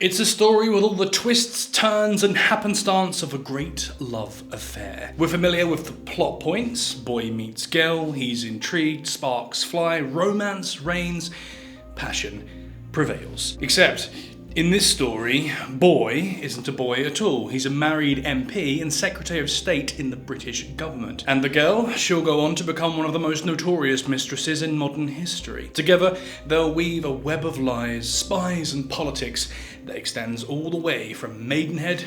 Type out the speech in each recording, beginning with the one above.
It's a story with all the twists, turns, and happenstance of a great love affair. We're familiar with the plot points: boy meets girl, he's intrigued, sparks fly, romance reigns, passion prevails. Except, in this story, boy isn't a boy at all. He's a married MP and Secretary of State in the British government. And the girl, she'll go on to become one of the most notorious mistresses in modern history. Together, they'll weave a web of lies, spies, and politics that extends all the way from Maidenhead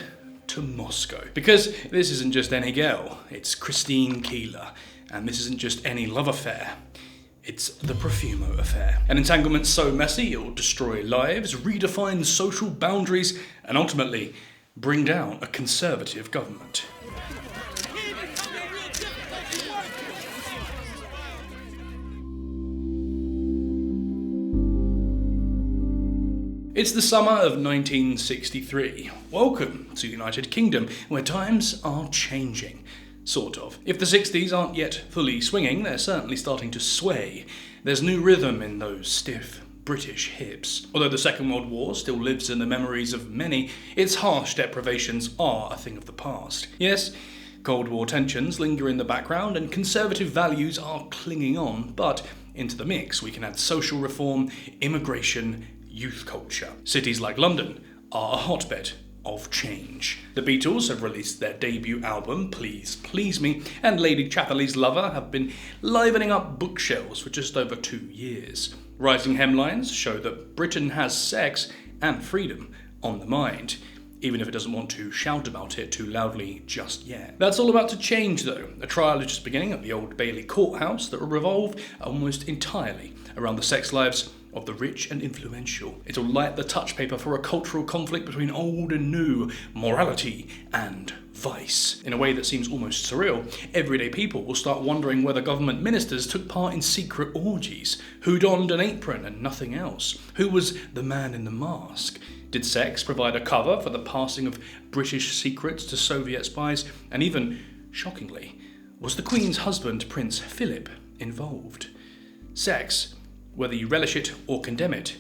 to Moscow. Because this isn't just any girl, it's Christine Keeler. And this isn't just any love affair. It's the Profumo Affair. An entanglement so messy it'll destroy lives, redefine social boundaries, and ultimately bring down a conservative government. It's the summer of 1963. Welcome to the United Kingdom, where times are changing. Sort of. If the 60s aren't yet fully swinging, they're certainly starting to sway. There's new rhythm in those stiff British hips. Although the Second World War still lives in the memories of many, its harsh deprivations are a thing of the past. Yes, Cold War tensions linger in the background and conservative values are clinging on, but into the mix we can add social reform, immigration, youth culture. Cities like London are a hotbed of change. The Beatles have released their debut album, Please Please Me, and Lady Chatterley's Lover have been livening up bookshelves for just over 2 years. Rising hemlines show that Britain has sex and freedom on the mind, even if it doesn't want to shout about it too loudly just yet. That's all about to change though. A trial is just beginning at the Old Bailey courthouse that will revolve almost entirely around the sex lives of the rich and influential. It'll light the touch paper for a cultural conflict between old and new, morality and vice. In a way that seems almost surreal, everyday people will start wondering whether government ministers took part in secret orgies, who donned an apron and nothing else, who was the man in the mask. Did sex provide a cover for the passing of British secrets to Soviet spies? And even, shockingly, was the Queen's husband, Prince Philip, involved? Sex, whether you relish it or condemn it,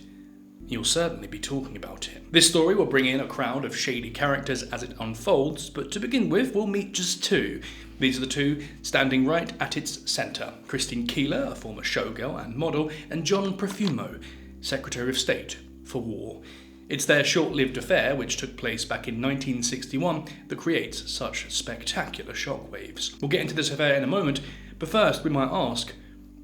you'll certainly be talking about it. This story will bring in a crowd of shady characters as it unfolds, but to begin with, we'll meet just two. These are the two standing right at its centre: Christine Keeler, a former showgirl and model, and John Profumo, Secretary of State for War. It's their short-lived affair, which took place back in 1961, that creates such spectacular shockwaves. We'll get into this affair in a moment, but first we might ask,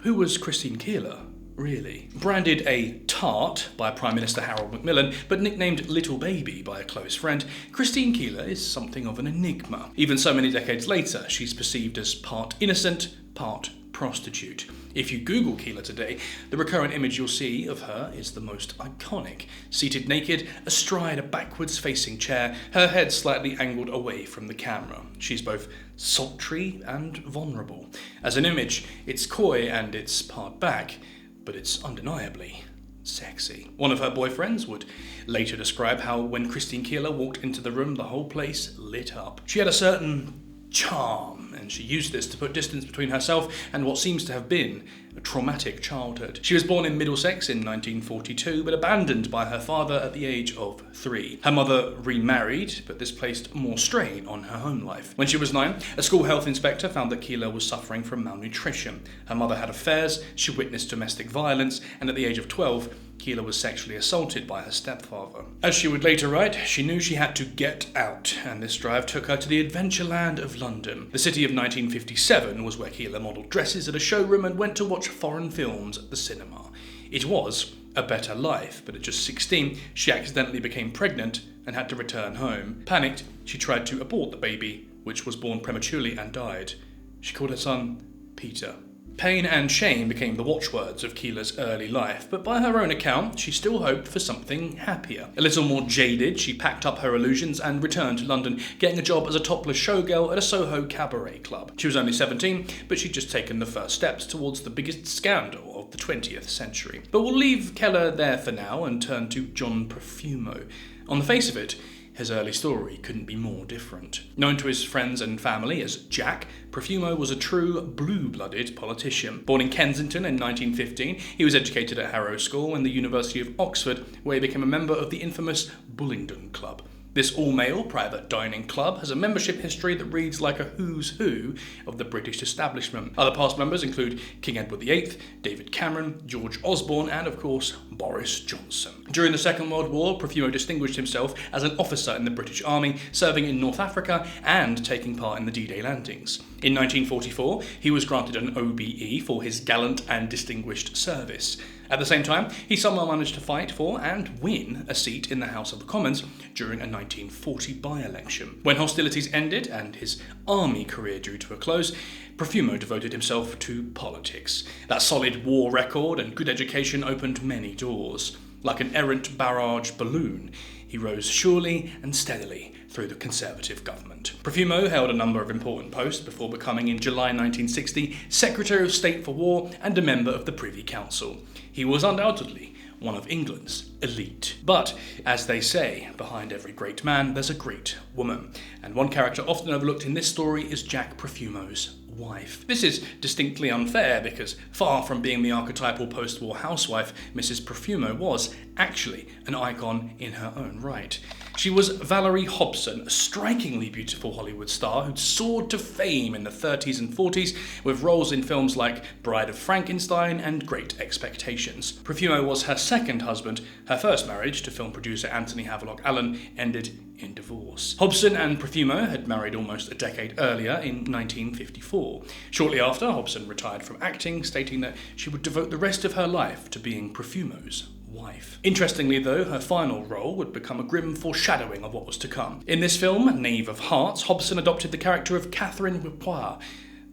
who was Christine Keeler? Really. Branded a tart by Prime Minister Harold Macmillan, but nicknamed Little Baby by a close friend, Christine Keeler is something of an enigma. Even so many decades later, she's perceived as part innocent, part prostitute. If you Google Keeler today, the recurrent image you'll see of her is the most iconic. Seated naked, astride a backwards-facing chair, her head slightly angled away from the camera. She's both sultry and vulnerable. As an image, it's coy and it's part back, but it's undeniably sexy. One of her boyfriends would later describe how when Christine Keeler walked into the room, the whole place lit up. She had a certain charm, and she used this to put distance between herself and what seems to have been a traumatic childhood. She was born in Middlesex in 1942, but abandoned by her father at the age of 3. Her mother remarried, but this placed more strain on her home life. When she was 9, a school health inspector found that Keeler was suffering from malnutrition. Her mother had affairs, she witnessed domestic violence, and at the age of 12, Keeler was sexually assaulted by her stepfather. As she would later write, she knew she had to get out, and this drive took her to the adventureland of London. The city of 1957 was where Keeler modelled dresses at a showroom and went to watch foreign films at the cinema. It was a better life, but at just 16, she accidentally became pregnant and had to return home. Panicked, she tried to abort the baby, which was born prematurely and died. She called her son Peter. Pain and shame became the watchwords of Keeler's early life, but by her own account, she still hoped for something happier. A little more jaded, she packed up her illusions and returned to London, getting a job as a topless showgirl at a Soho cabaret club. She was only 17, but she'd just taken the first steps towards the biggest scandal of the 20th century. But we'll leave Keeler there for now and turn to John Profumo. On the face of it, his early story couldn't be more different. Known to his friends and family as Jack, Profumo was a true blue-blooded politician. Born in Kensington in 1915, he was educated at Harrow School and the University of Oxford, where he became a member of the infamous Bullingdon Club. This all-male private dining club has a membership history that reads like a who's who of the British establishment. Other past members include King Edward VIII, David Cameron, George Osborne, and of course, Boris Johnson. During the Second World War, Profumo distinguished himself as an officer in the British Army, serving in North Africa and taking part in the D-Day landings. In 1944, he was granted an OBE for his gallant and distinguished service. At the same time, he somehow managed to fight for and win a seat in the House of Commons during a 1940 by-election. When hostilities ended and his army career drew to a close, Profumo devoted himself to politics. That solid war record and good education opened many doors. Like an errant barrage balloon, he rose surely and steadily through the Conservative government. Profumo held a number of important posts before becoming, in July 1960, Secretary of State for War and a member of the Privy Council. He was undoubtedly one of England's elite. But, as they say, behind every great man there's a great woman, and one character often overlooked in this story is Jack Profumo's wife. This is distinctly unfair because, far from being the archetypal post-war housewife, Mrs. Profumo was actually an icon in her own right. She was Valerie Hobson, a strikingly beautiful Hollywood star who'd soared to fame in the 30s and 40s with roles in films like Bride of Frankenstein and Great Expectations. Profumo was her second husband. Her first marriage, to film producer Anthony Havelock Allen, ended in divorce. Hobson and Profumo had married almost a decade earlier in 1954. Shortly after, Hobson retired from acting, stating that she would devote the rest of her life to being Profumo's wife. Interestingly though, her final role would become a grim foreshadowing of what was to come. In this film, Knave of Hearts, Hobson adopted the character of Catherine Wipoir,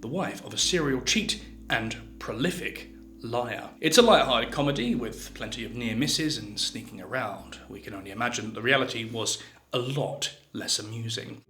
the wife of a serial cheat and prolific liar. It's a light-hearted comedy with plenty of near misses and sneaking around. We can only imagine that the reality was a lot less amusing.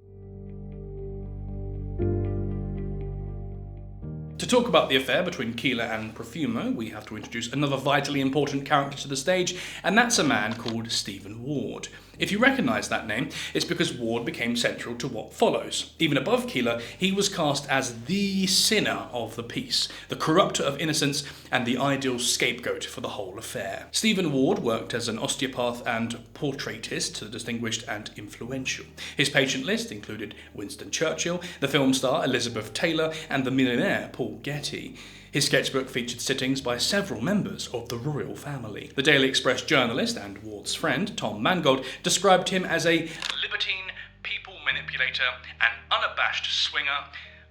To talk about the affair between Keeler and Profumo, we have to introduce another vitally important character to the stage, and that's a man called Stephen Ward. If you recognise that name, it's because Ward became central to what follows. Even above Keeler, he was cast as the sinner of the piece, the corrupter of innocence, and the ideal scapegoat for the whole affair. Stephen Ward worked as an osteopath and portraitist, distinguished and influential. His patient list included Winston Churchill, the film star Elizabeth Taylor, and the millionaire Paul Getty. His sketchbook featured sittings by several members of the royal family. The Daily Express journalist and Ward's friend, Tom Mangold, described him as a libertine, people manipulator, and unabashed swinger,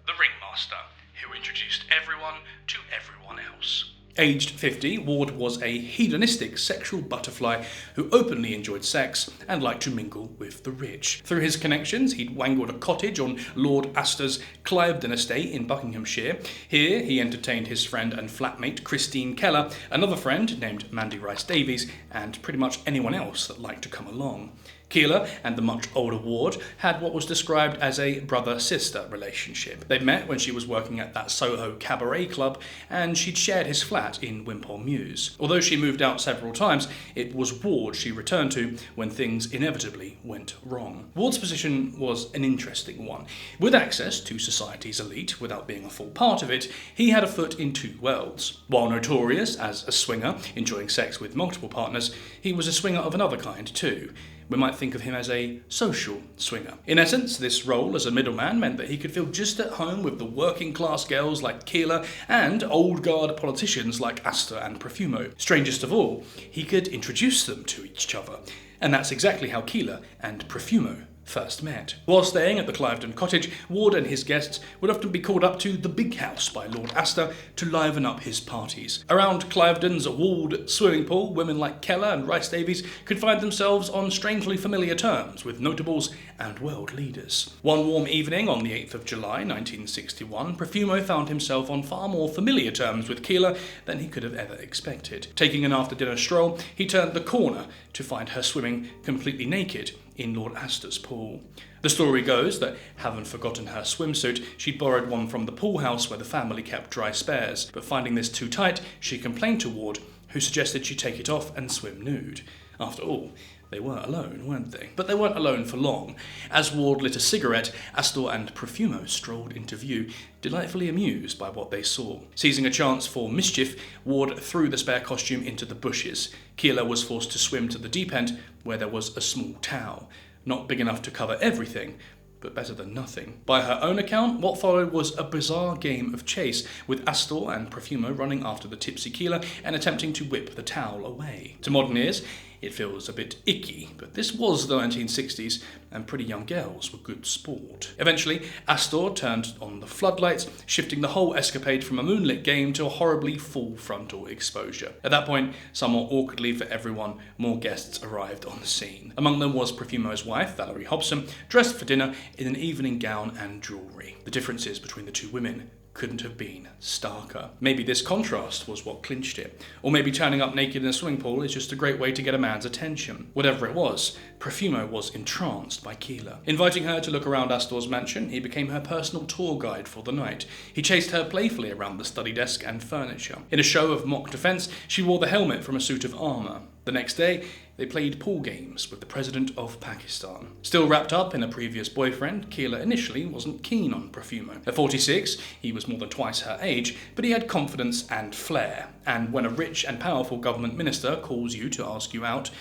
the ringmaster, who introduced everyone to everyone else. Aged 50, Ward was a hedonistic sexual butterfly who openly enjoyed sex and liked to mingle with the rich. Through his connections, he'd wangled a cottage on Lord Astor's Cliveden estate in Buckinghamshire. Here, he entertained his friend and flatmate Christine Keller, another friend named Mandy Rice Davies, and pretty much anyone else that liked to come along. Keeler and the much older Ward had what was described as a brother-sister relationship. They'd met when she was working at that Soho cabaret club, and she'd shared his flat in Wimpole Mews. Although she moved out several times, it was Ward she returned to when things inevitably went wrong. Ward's position was an interesting one. With access to society's elite without being a full part of it, he had a foot in two worlds. While notorious as a swinger, enjoying sex with multiple partners, he was a swinger of another kind too. We might think of him as a social swinger. In essence, this role as a middleman meant that he could feel just at home with the working class girls like Keeler and old guard politicians like Astor and Profumo. Strangest of all, he could introduce them to each other. And that's exactly how Keeler and Profumo first met. While staying at the Cliveden cottage, Ward and his guests would often be called up to the big house by Lord Astor to liven up his parties. Around Cliveden's walled swimming pool, women like Keller and Rice Davies could find themselves on strangely familiar terms with notables and world leaders. One warm evening on the 8th of July 1961, Profumo found himself on far more familiar terms with Keeler than he could have ever expected. Taking an after-dinner stroll, he turned the corner to find her swimming completely naked in Lord Astor's pool. The story goes that, having forgotten her swimsuit, she'd borrowed one from the pool house where the family kept dry spares, but finding this too tight, she complained to Ward, who suggested she take it off and swim nude. After all, They were alone, weren't they? But they weren't alone for long. As Ward lit a cigarette, Astor and Profumo strolled into view, delightfully amused by what they saw. Seizing a chance for mischief, Ward threw the spare costume into the bushes. Keeler was forced to swim to the deep end, where there was a small tower. Not big enough to cover everything, but better than nothing. By her own account, what followed was a bizarre game of chase, with Astor and Profumo running after the tipsy Keeler and attempting to whip the towel away. To modern ears, it feels a bit icky, but this was the 1960s, and pretty young girls were good sport. Eventually, Astor turned on the floodlights, shifting the whole escapade from a moonlit game to a horribly full frontal exposure. At that point, somewhat awkwardly for everyone, more guests arrived on the scene. Among them was Profumo's wife, Valerie Hobson, dressed for dinner in an evening gown and jewellery. The differences between the two women couldn't have been starker. Maybe this contrast was what clinched it. Or maybe turning up naked in a swimming pool is just a great way to get a man's attention. Whatever it was, Profumo was entranced by Keeler. Inviting her to look around Astor's mansion, he became her personal tour guide for the night. He chased her playfully around the study desk and furniture. In a show of mock defense, she wore the helmet from a suit of armor. The next day, they played pool games with the President of Pakistan. Still wrapped up in a previous boyfriend, Keeler initially wasn't keen on Profumo. At 46, he was more than twice her age, but he had confidence and flair. And when a rich and powerful government minister calls you to ask you out,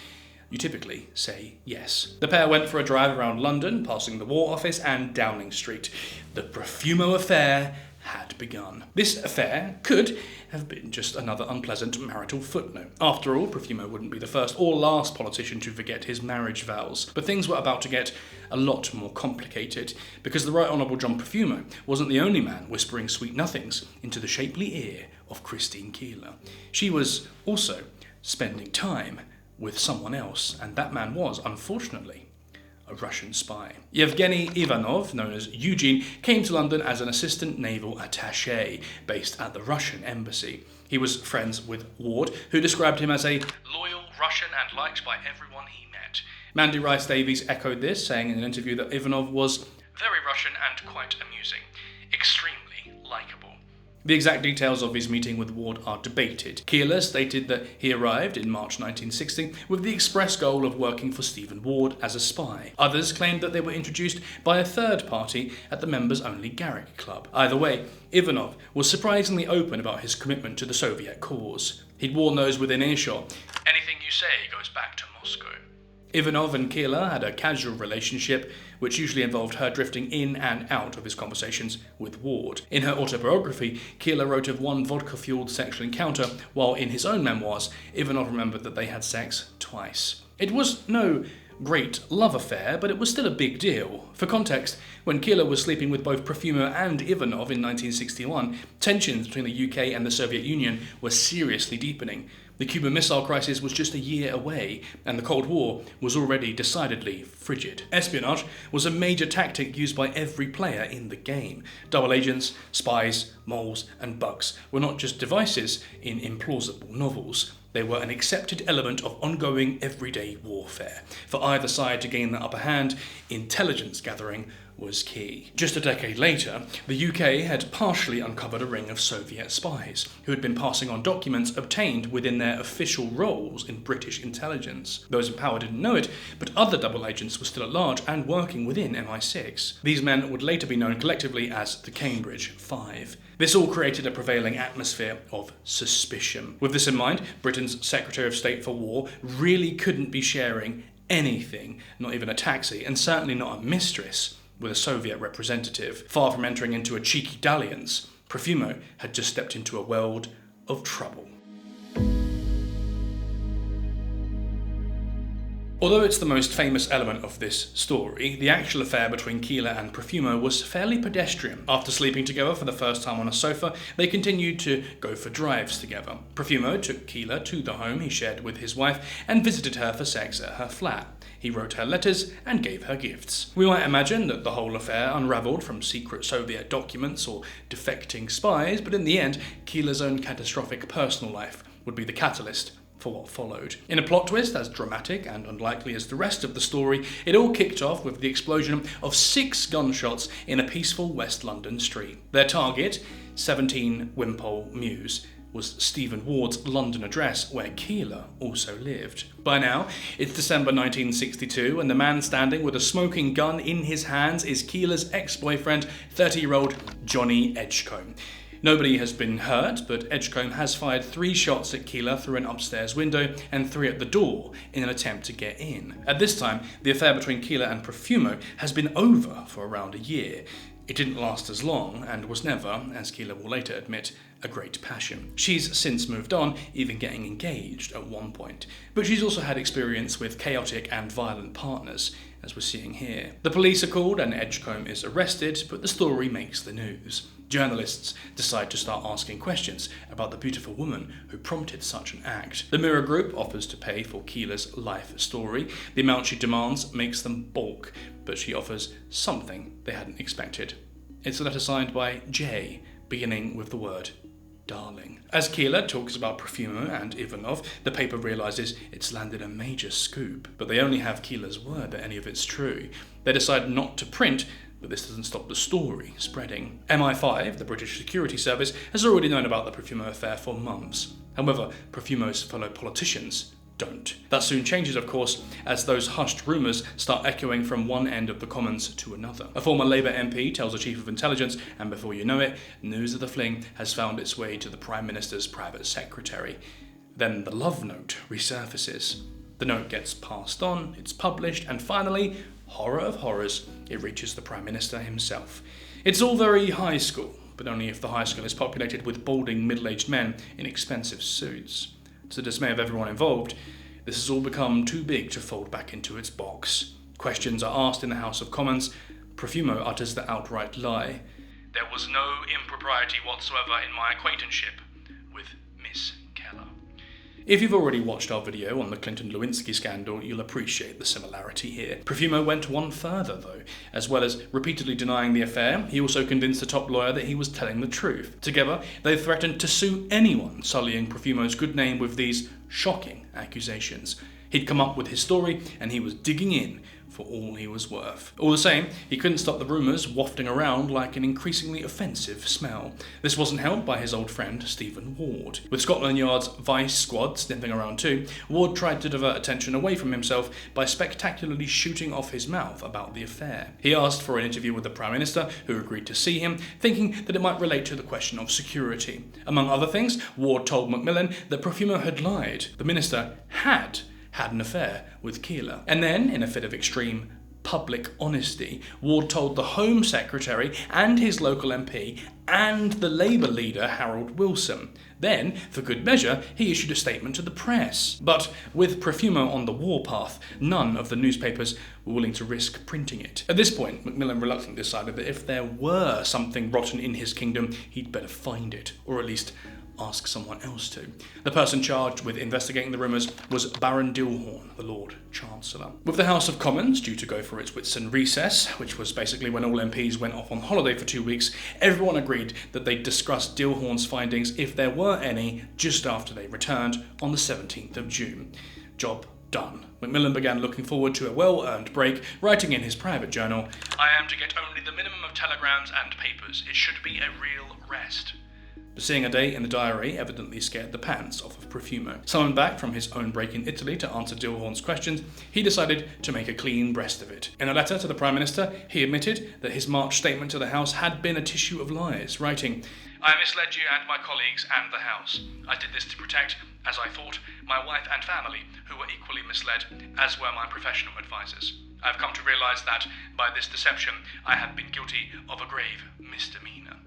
you typically say yes. The pair went for a drive around London, passing the War Office and Downing Street. The Profumo Affair had begun. This affair could have been just another unpleasant marital footnote. After all, Profumo wouldn't be the first or last politician to forget his marriage vows. But things were about to get a lot more complicated, because the Right Honourable John Profumo wasn't the only man whispering sweet nothings into the shapely ear of Christine Keeler. She was also spending time with someone else, and that man was, unfortunately, a Russian spy. Yevgeny Ivanov, known as Eugene, came to London as an assistant naval attaché based at the Russian embassy. He was friends with Ward, who described him as a loyal Russian and liked by everyone he met. Mandy Rice Davies echoed this, saying in an interview that Ivanov was very Russian and quite amusing, extremely likeable. The exact details of his meeting with Ward are debated. Keeler stated that he arrived in March 1960 with the express goal of working for Stephen Ward as a spy. Others claimed that they were introduced by a third party at the members-only Garrick Club. Either way, Ivanov was surprisingly open about his commitment to the Soviet cause. He'd warn those within earshot, "Anything you say goes back to Moscow." Ivanov and Keeler had a casual relationship, which usually involved her drifting in and out of his conversations with Ward. In her autobiography, Keeler wrote of one vodka-fueled sexual encounter, while in his own memoirs, Ivanov remembered that they had sex twice. It was no great love affair, but it was still a big deal. For context, when Keeler was sleeping with both Profumo and Ivanov in 1961, tensions between the UK and the Soviet Union were seriously deepening. The Cuban Missile Crisis was just a year away, and the Cold War was already decidedly frigid. Espionage was a major tactic used by every player in the game. Double agents, spies, moles, and bugs were not just devices in implausible novels. They were an accepted element of ongoing everyday warfare. For either side to gain the upper hand, intelligence gathering was key. Just a decade later, the UK had partially uncovered a ring of Soviet spies who had been passing on documents obtained within their official roles in British intelligence. Those in power didn't know it, but other double agents were still at large and working within MI6. These men would later be known collectively as the Cambridge Five. This all created a prevailing atmosphere of suspicion. With this in mind, Britain's Secretary of State for War really couldn't be sharing anything, not even a taxi, and certainly not a mistress, with a Soviet representative. Far from entering into a cheeky dalliance, Profumo had just stepped into a world of trouble. Although it's the most famous element of this story, the actual affair between Keeler and Profumo was fairly pedestrian. After sleeping together for the first time on a sofa, they continued to go for drives together. Profumo took Keeler to the home he shared with his wife and visited her for sex at her flat. He wrote her letters and gave her gifts. We might imagine that the whole affair unravelled from secret Soviet documents or defecting spies, but in the end, Keeler's own catastrophic personal life would be the catalyst for what followed. In a plot twist as dramatic and unlikely as the rest of the story, it all kicked off with the explosion of 6 gunshots in a peaceful West London street. Their target, 17 Wimpole Mews, was Stephen Ward's London address, where Keeler also lived. By now, it's December 1962, and the man standing with a smoking gun in his hands is Keeler's ex-boyfriend, 30-year-old Johnny Edgecombe. Nobody has been hurt, but Edgecombe has fired 3 shots at Keeler through an upstairs window and 3 at the door in an attempt to get in. At this time, the affair between Keeler and Profumo has been over for around a year. It didn't last as long, and was never, as Keeler will later admit, a great passion. She's since moved on, even getting engaged at one point. But she's also had experience with chaotic and violent partners, as we're seeing here. The police are called and Edgecombe is arrested, but the story makes the news. Journalists decide to start asking questions about the beautiful woman who prompted such an act. The Mirror Group offers to pay for Keeler's life story. The amount she demands makes them balk, but she offers something they hadn't expected. It's a letter signed by J, beginning with the word darling. As Keeler talks about Profumo and Ivanov, the paper realises it's landed a major scoop, but they only have Keeler's word that any of it's true. They decide not to print, but this doesn't stop the story spreading. MI5, the British Security Service, has already known about the Profumo affair for months. However, Profumo's fellow politicians don't. That soon changes, of course, as those hushed rumours start echoing from one end of the Commons to another. A former Labour MP tells the Chief of Intelligence, and before you know it, news of the fling has found its way to the Prime Minister's private secretary. Then the love note resurfaces. The note gets passed on, it's published, and finally, horror of horrors, it reaches the Prime Minister himself. It's all very high school, but only if the high school is populated with balding middle-aged men in expensive suits. To the dismay of everyone involved, this has all become too big to fold back into its box. Questions are asked in the House of Commons. Profumo utters the outright lie. There was no impropriety whatsoever in my acquaintanceship with Miss Keller. If you've already watched our video on the Clinton-Lewinsky scandal, you'll appreciate the similarity here. Profumo went one further, though. As well as repeatedly denying the affair, he also convinced the top lawyer that he was telling the truth. Together, they threatened to sue anyone sullying Profumo's good name with these shocking accusations. He'd come up with his story, and he was digging in for all he was worth. All the same, he couldn't stop the rumours wafting around like an increasingly offensive smell. This wasn't helped by his old friend Stephen Ward. With Scotland Yard's Vice Squad sniffing around too, Ward tried to divert attention away from himself by spectacularly shooting off his mouth about the affair. He asked for an interview with the Prime Minister, who agreed to see him, thinking that it might relate to the question of security. Among other things, Ward told Macmillan that Profumo had lied. The Minister had an affair with Keeler. And then, in a fit of extreme public honesty, Ward told the Home Secretary and his local MP and the Labour leader Harold Wilson. Then, for good measure, he issued a statement to the press. But with Profumo on the warpath, none of the newspapers were willing to risk printing it. At this point, Macmillan reluctantly decided that if there were something rotten in his kingdom, he'd better find it, or at least ask someone else to. The person charged with investigating the rumours was Baron Dilhorn, the Lord Chancellor. With the House of Commons due to go for its Whitsun recess, which was basically when all MPs went off on holiday for 2 weeks, everyone agreed that they'd discuss Dilhorn's findings, if there were any, just after they returned on the 17th of June. Job done. Macmillan began looking forward to a well-earned break, writing in his private journal, "I am to get only the minimum of telegrams and papers. It should be a real rest." But seeing a date in the diary evidently scared the pants off of Profumo. Summoned back from his own break in Italy to answer Dilhorn's questions, he decided to make a clean breast of it. In a letter to the Prime Minister, he admitted that his March statement to the House had been a tissue of lies, writing, "I misled you and my colleagues and the House. I did this to protect, as I thought, my wife and family, who were equally misled, as were my professional advisors. I have come to realise that, by this deception, I have been guilty of a grave misdemeanour."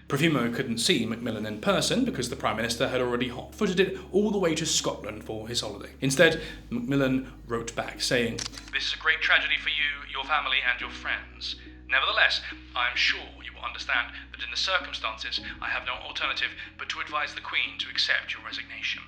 Profumo couldn't see Macmillan in person because the Prime Minister had already hot-footed it all the way to Scotland for his holiday. Instead, Macmillan wrote back saying, "This is a great tragedy for you, your family and your friends. Nevertheless, I am sure you will understand that in the circumstances I have no alternative but to advise the Queen to accept your resignation."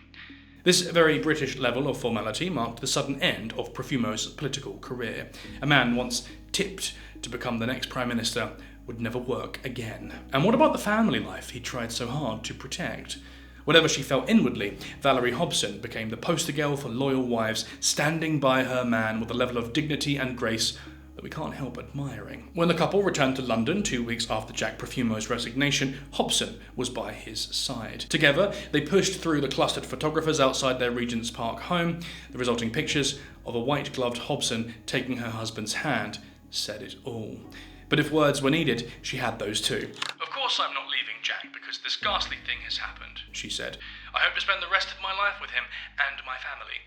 This very British level of formality marked the sudden end of Profumo's political career. A man once tipped to become the next Prime Minister would never work again. And what about the family life he tried so hard to protect? Whatever she felt inwardly, Valerie Hobson became the poster girl for loyal wives, standing by her man with a level of dignity and grace that we can't help admiring. When the couple returned to London 2 weeks after Jack Profumo's resignation, Hobson was by his side. Together, they pushed through the clustered photographers outside their Regent's Park home. The resulting pictures of a white-gloved Hobson taking her husband's hand said it all. But if words were needed, she had those too. "Of course I'm not leaving Jack because this ghastly thing has happened," she said. "I hope to spend the rest of my life with him and my family.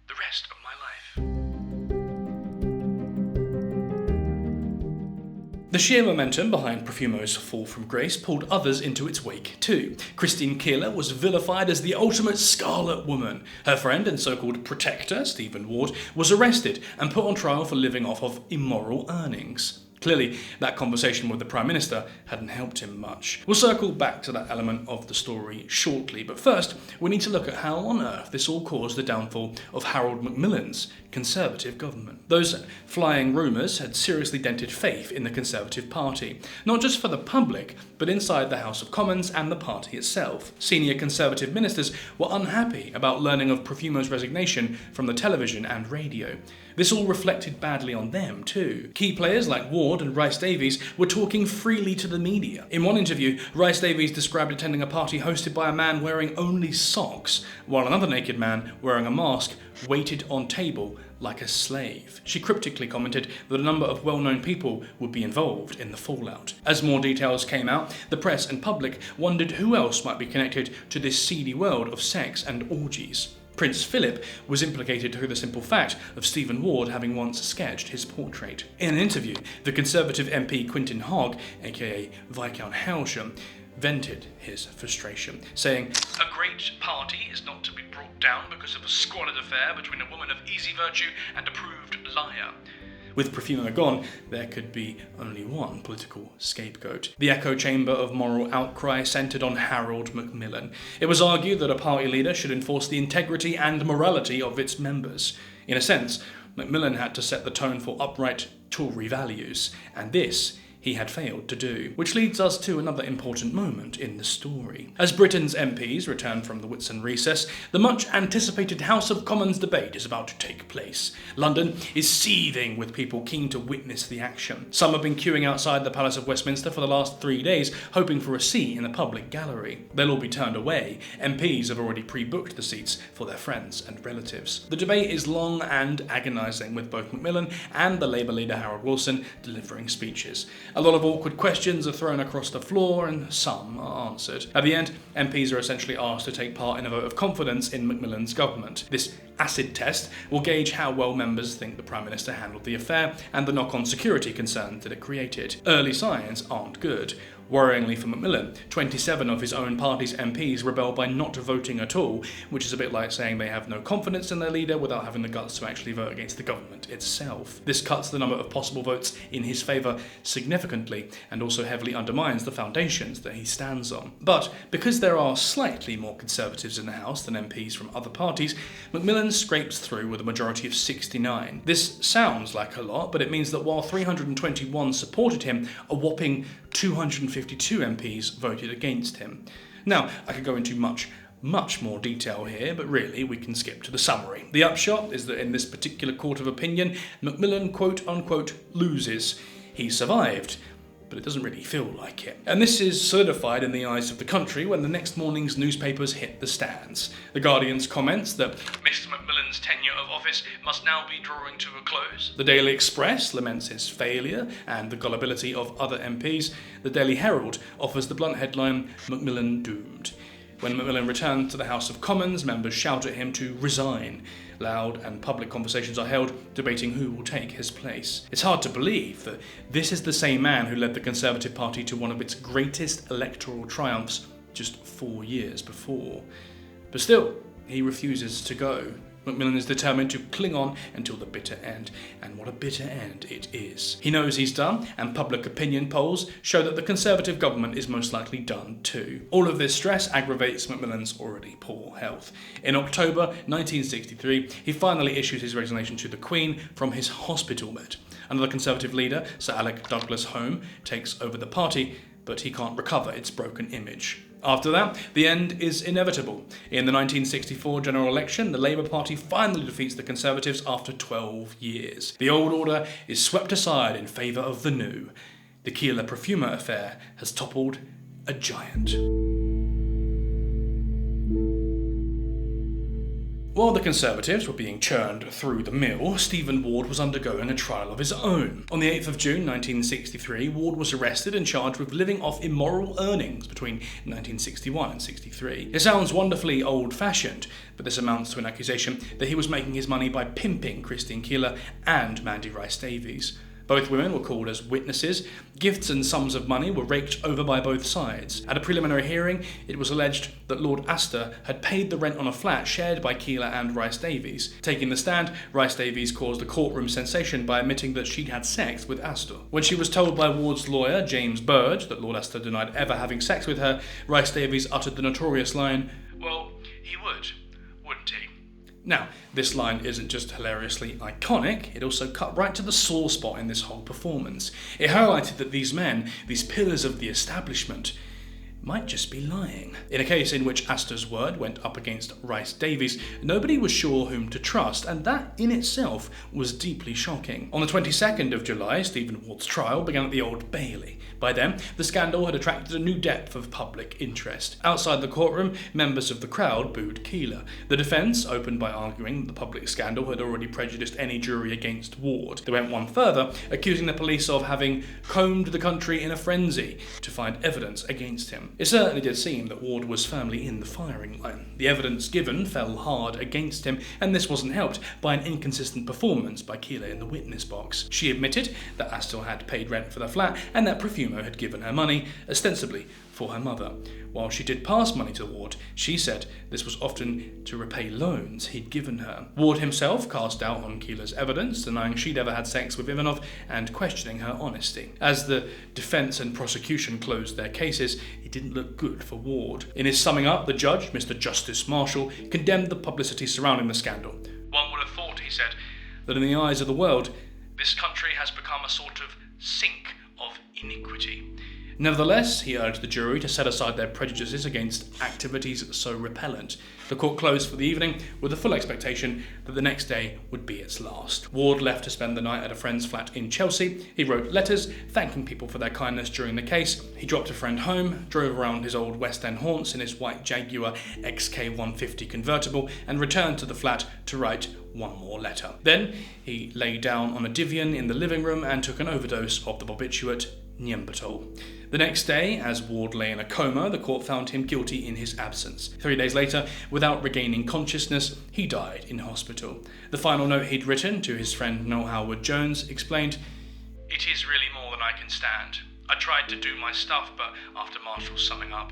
The rest of my life." The sheer momentum behind Profumo's fall from grace pulled others into its wake too. Keeler was vilified as the ultimate Scarlet Woman. Her friend and so-called protector, Stephen Ward, was arrested and put on trial for living off of immoral earnings. Clearly, that conversation with the Prime Minister hadn't helped him much. We'll circle back to that element of the story shortly, but first, we need to look at how on earth this all caused the downfall of Harold Macmillan's Conservative government. Those flying rumours had seriously dented faith in the Conservative Party, not just for the public, but inside the House of Commons and the party itself. Senior Conservative ministers were unhappy about learning of Profumo's resignation from the television and radio. This all reflected badly on them too. Key players like Ward and Rhys-Davies were talking freely to the media. In one interview, Rhys-Davies described attending a party hosted by a man wearing only socks, while another naked man wearing a mask waited on table like a slave. She cryptically commented that a number of well-known people would be involved in the fallout. As more details came out, the press and public wondered who else might be connected to this seedy world of sex and orgies. Prince Philip was implicated through the simple fact of Stephen Ward having once sketched his portrait. In an interview, the Conservative MP Quintin Hogg, aka Viscount Hailsham, vented his frustration, saying, "A great party is not to be brought down because of a squalid affair between a woman of easy virtue and a proved liar." With Profumo gone, there could be only one political scapegoat. The echo chamber of moral outcry centred on Harold Macmillan. It was argued that a party leader should enforce the integrity and morality of its members. In a sense, Macmillan had to set the tone for upright Tory values, and this he had failed to do. Which leads us to another important moment in the story. As Britain's MPs return from the Whitsun recess, the much-anticipated House of Commons debate is about to take place. London is seething with people keen to witness the action. Some have been queuing outside the Palace of Westminster for the last 3 days, hoping for a seat in the public gallery. They'll all be turned away. MPs have already pre-booked the seats for their friends and relatives. The debate is long and agonising, with both Macmillan and the Labour leader Harold Wilson delivering speeches. A lot of awkward questions are thrown across the floor, and some are answered. At the end, MPs are essentially asked to take part in a vote of confidence in Macmillan's government. This acid test will gauge how well members think the Prime Minister handled the affair and the knock-on security concerns that it created. Early signs aren't good. Worryingly for Macmillan, 27 of his own party's MPs rebelled by not voting at all, which is a bit like saying they have no confidence in their leader without having the guts to actually vote against the government itself. This cuts the number of possible votes in his favour significantly and also heavily undermines the foundations that he stands on. But because there are slightly more Conservatives in the House than MPs from other parties, Macmillan scrapes through with a majority of 69. This sounds like a lot, but it means that while 321 supported him, a whopping 252 MPs voted against him. Now, I could go into much more detail here, but really we can skip to the summary. The upshot is that in this particular court of opinion, Macmillan quote-unquote loses. He survived, but it doesn't really feel like it. And this is solidified in the eyes of the country when the next morning's newspapers hit the stands. The Guardian's comments that Mr. Macmillan's tenure of office must now be drawing to a close. The Daily Express laments his failure and the gullibility of other MPs. The Daily Herald offers the blunt headline, "Macmillan doomed." When Macmillan returned to the House of Commons, members shout at him to resign. Loud and public conversations are held, debating who will take his place. It's hard to believe that this is the same man who led the Conservative Party to one of its greatest electoral triumphs just 4 years before. But still, he refuses to go. Macmillan is determined to cling on until the bitter end, and what a bitter end it is. He knows he's done, and public opinion polls show that the Conservative government is most likely done too. All of this stress aggravates Macmillan's already poor health. In October 1963, he finally issued his resignation to the Queen from his hospital bed. Another Conservative leader, Sir Alec Douglas-Home, takes over the party, but he can't recover its broken image. After that, the end is inevitable. In the 1964 general election, the Labour Party finally defeats the Conservatives after 12 years. The old order is swept aside in favour of the new. The Keeler Profumo Affair has toppled a giant. While the Conservatives were being churned through the mill, Stephen Ward was undergoing a trial of his own. On the 8th of June 1963, Ward was arrested and charged with living off immoral earnings between 1961 and 63. It sounds wonderfully old-fashioned, but this amounts to an accusation that he was making his money by pimping Christine Keeler and Mandy Rice Davies. Both women were called as witnesses. Gifts and sums of money were raked over by both sides. At a preliminary hearing, it was alleged that Lord Astor had paid the rent on a flat shared by Keeler and Rice Davies. Taking the stand, Rice Davies caused a courtroom sensation by admitting that she'd had sex with Astor. When she was told by Ward's lawyer, James Burge, that Lord Astor denied ever having sex with her, Rice Davies uttered the notorious line, "Well, he would, wouldn't he?" Now, this line isn't just hilariously iconic, it also cut right to the sore spot in this whole performance. It highlighted that these men, these pillars of the establishment, might just be lying. In a case in which Astor's word went up against Rice Davies, nobody was sure whom to trust, and that in itself was deeply shocking. On the 22nd of July, Stephen Ward's trial began at the Old Bailey. By then, the scandal had attracted a new depth of public interest. Outside the courtroom, members of the crowd booed Keeler. The defence opened by arguing that the public scandal had already prejudiced any jury against Ward. They went one further, accusing the police of having combed the country in a frenzy to find evidence against him. It certainly did seem that Ward was firmly in the firing line. The evidence given fell hard against him, and this wasn't helped by an inconsistent performance by Keeler in the witness box. She admitted that Astor had paid rent for the flat and that Profumo had given her money, ostensibly for her mother. While she did pass money to Ward, she said this was often to repay loans he'd given her. Ward himself cast doubt on Keeler's evidence, denying she'd ever had sex with Ivanov and questioning her honesty. As the defence and prosecution closed their cases, it didn't look good for Ward. In his summing up, the judge, Mr. Justice Marshall, condemned the publicity surrounding the scandal. "One would have thought," he said, "that in the eyes of the world, this country has become a sort of sink of iniquity." Nevertheless, he urged the jury to set aside their prejudices against activities so repellent. The court closed for the evening with the full expectation that the next day would be its last. Ward left to spend the night at a friend's flat in Chelsea. He wrote letters thanking people for their kindness during the case. He dropped a friend home, drove around his old West End haunts in his white Jaguar XK150 convertible, and returned to the flat to write one more letter. Then he lay down on a divan in the living room and took an overdose of the barbiturate Neanderthal. The next day, as Ward lay in a coma, the court found him guilty in his absence. 3 days later, without regaining consciousness, he died in hospital. The final note he'd written to his friend Noel Howard Jones explained, "It is really more than I can stand. I tried to do my stuff, but after Marshall's summing up,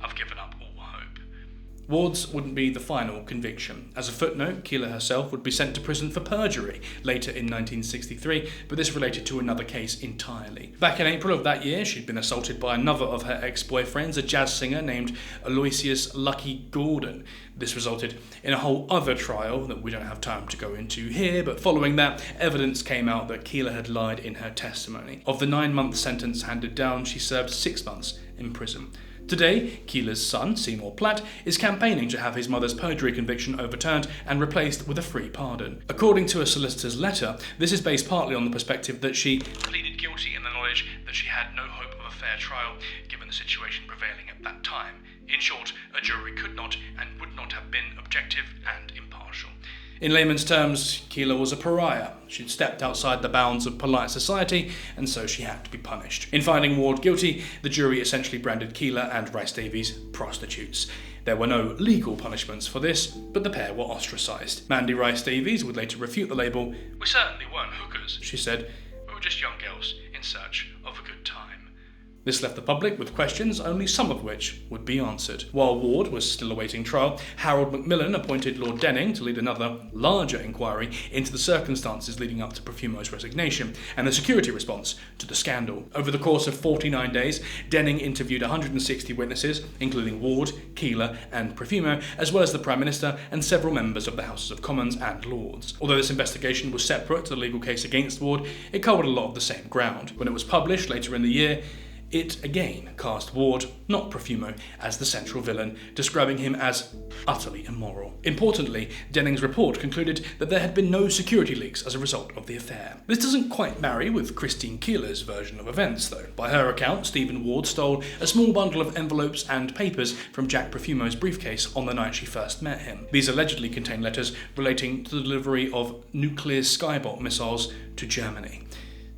I've given up all hope." Ward's wouldn't be the final conviction. As a footnote, Keeler herself would be sent to prison for perjury later in 1963, but this related to another case entirely. Back in April of that year, she'd been assaulted by another of her ex-boyfriends, a jazz singer named Aloysius Lucky Gordon. This resulted in a whole other trial that we don't have time to go into here, but following that, evidence came out that Keeler had lied in her testimony. Of the 9-month sentence handed down, she served 6 months in prison. Today, Keeler's son, Seymour Platt, is campaigning to have his mother's perjury conviction overturned and replaced with a free pardon. According to a solicitor's letter, this is based partly on the perspective that she pleaded guilty in the knowledge that she had no hope of a fair trial, given the situation prevailing at that time. In short, a jury could not and would not have been objective and impartial. In layman's terms, Keeler was a pariah. She'd stepped outside the bounds of polite society, and so she had to be punished. In finding Ward guilty, the jury essentially branded Keeler and Rice Davies prostitutes. There were no legal punishments for this, but the pair were ostracised. Mandy Rice Davies would later refute the label. "We certainly weren't hookers," she said. "We were just young girls in search of a good time." This left the public with questions, only some of which would be answered. While Ward was still awaiting trial, Harold Macmillan appointed Lord Denning to lead another, larger inquiry into the circumstances leading up to Profumo's resignation and the security response to the scandal. Over the course of 49 days, Denning interviewed 160 witnesses, including Ward, Keeler, and Profumo, as well as the Prime Minister and several members of the Houses of Commons and Lords. Although this investigation was separate to the legal case against Ward, it covered a lot of the same ground. When it was published later in the year, It again cast Ward, not Profumo, as the central villain, describing him as utterly immoral. Importantly, Denning's report concluded that there had been no security leaks as a result of the affair. This doesn't quite marry with Christine Keeler's version of events, though. By her account, Stephen Ward stole a small bundle of envelopes and papers from Jack Profumo's briefcase on the night she first met him. These allegedly contain letters relating to the delivery of nuclear Skybolt missiles to Germany.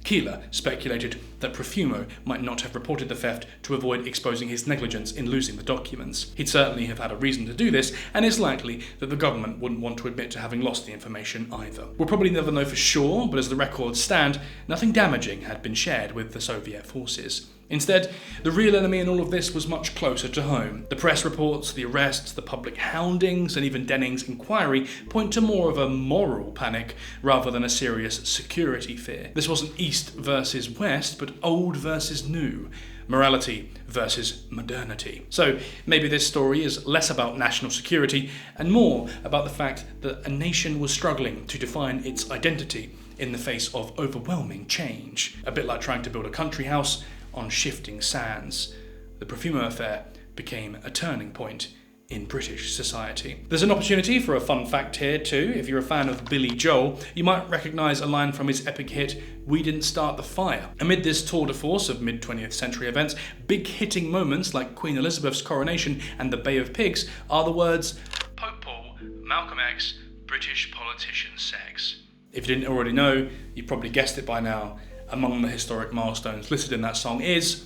Keeler speculated that Profumo might not have reported the theft to avoid exposing his negligence in losing the documents. He'd certainly have had a reason to do this, and it's likely that the government wouldn't want to admit to having lost the information either. We'll probably never know for sure, but as the records stand, nothing damaging had been shared with the Soviet forces. Instead, the real enemy in all of this was much closer to home. The press reports, the arrests, the public houndings, and even Denning's inquiry point to more of a moral panic rather than a serious security fear. This wasn't East versus West, but old versus new. Morality versus modernity. So maybe this story is less about national security and more about the fact that a nation was struggling to define its identity in the face of overwhelming change. A bit like trying to build a country house on shifting sands. The Profumo Affair became a turning point in British society. There's an opportunity for a fun fact here too. If you're a fan of Billy Joel, you might recognise a line from his epic hit, "We Didn't Start the Fire." Amid this tour de force of mid-20th century events, big hitting moments like Queen Elizabeth's coronation and the Bay of Pigs are the words, "Pope Paul, Malcolm X, British politician sex." If you didn't already know, you probably guessed it by now. Among the historic milestones listed in that song is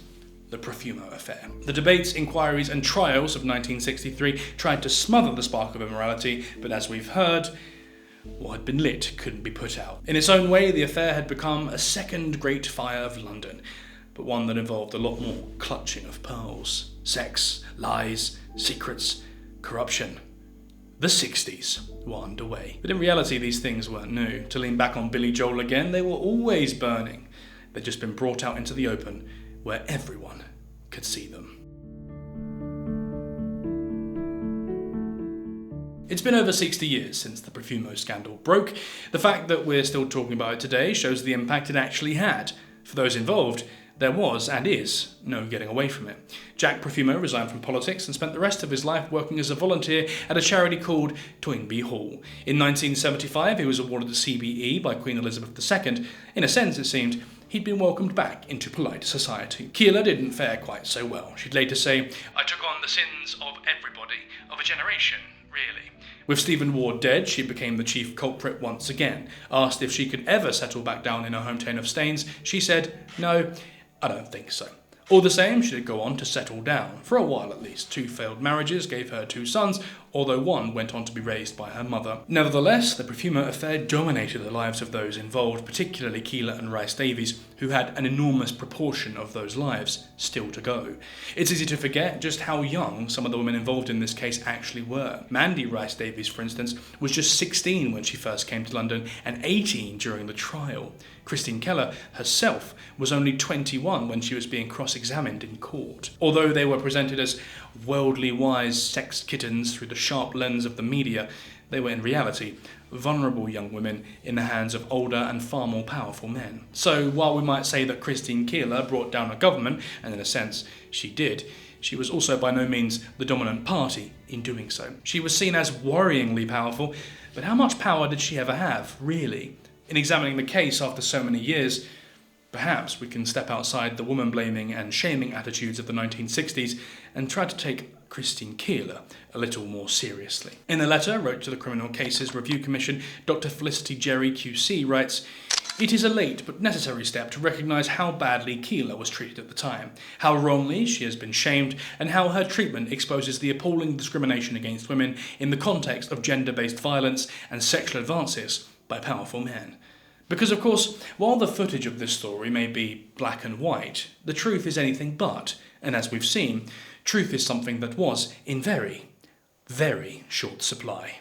the Profumo Affair. The debates, inquiries and trials of 1963 tried to smother the spark of immorality, but as we've heard, what had been lit couldn't be put out. In its own way, the affair had become a second great fire of London, but one that involved a lot more clutching of pearls. Sex, lies, secrets, corruption. The 60s were underway. But in reality, these things weren't new. To lean back on Billy Joel again, they were always burning. They'd just been brought out into the open, where everyone could see them. It's been over 60 years since the Profumo scandal broke. The fact that we're still talking about it today shows the impact it actually had. For those involved, there was, and is, no getting away from it. Jack Profumo resigned from politics and spent the rest of his life working as a volunteer at a charity called Toynbee Hall. In 1975, he was awarded the CBE by Queen Elizabeth II. In a sense, it seemed, he'd been welcomed back into polite society. Keeler didn't fare quite so well. She'd later say, "I took on the sins of everybody, of a generation, really." With Stephen Ward dead, she became the chief culprit once again. Asked if she could ever settle back down in her hometown of Staines, she said, "No, I don't think so." All the same, she did go on to settle down, for a while at least. 2 failed marriages gave her 2 sons, although one went on to be raised by her mother. Nevertheless, the Profumo Affair dominated the lives of those involved, particularly Keeler and Rhys Davies, who had an enormous proportion of those lives still to go. It's easy to forget just how young some of the women involved in this case actually were. Mandy Rhys Davies, for instance, was just 16 when she first came to London and 18 during the trial. Christine Keeler herself was only 21 when she was being cross-examined in court. Although they were presented as worldly wise sex kittens through the sharp lens of the media, they were in reality vulnerable young women in the hands of older and far more powerful men. So while we might say that Christine Keeler brought down a government, and in a sense she did, she was also by no means the dominant party in doing so. She was seen as worryingly powerful, but how much power did she ever have, really? In examining the case after so many years, perhaps we can step outside the woman-blaming and shaming attitudes of the 1960s and try to take Christine Keeler a little more seriously. In a letter wrote to the Criminal Cases Review Commission, Dr. Felicity Jerry QC writes, "It is a late but necessary step to recognise how badly Keeler was treated at the time, how wrongly she has been shamed, and how her treatment exposes the appalling discrimination against women in the context of gender-based violence and sexual advances by powerful men." Because, of course, while the footage of this story may be black and white, the truth is anything but, and as we've seen, truth is something that was in very, very short supply.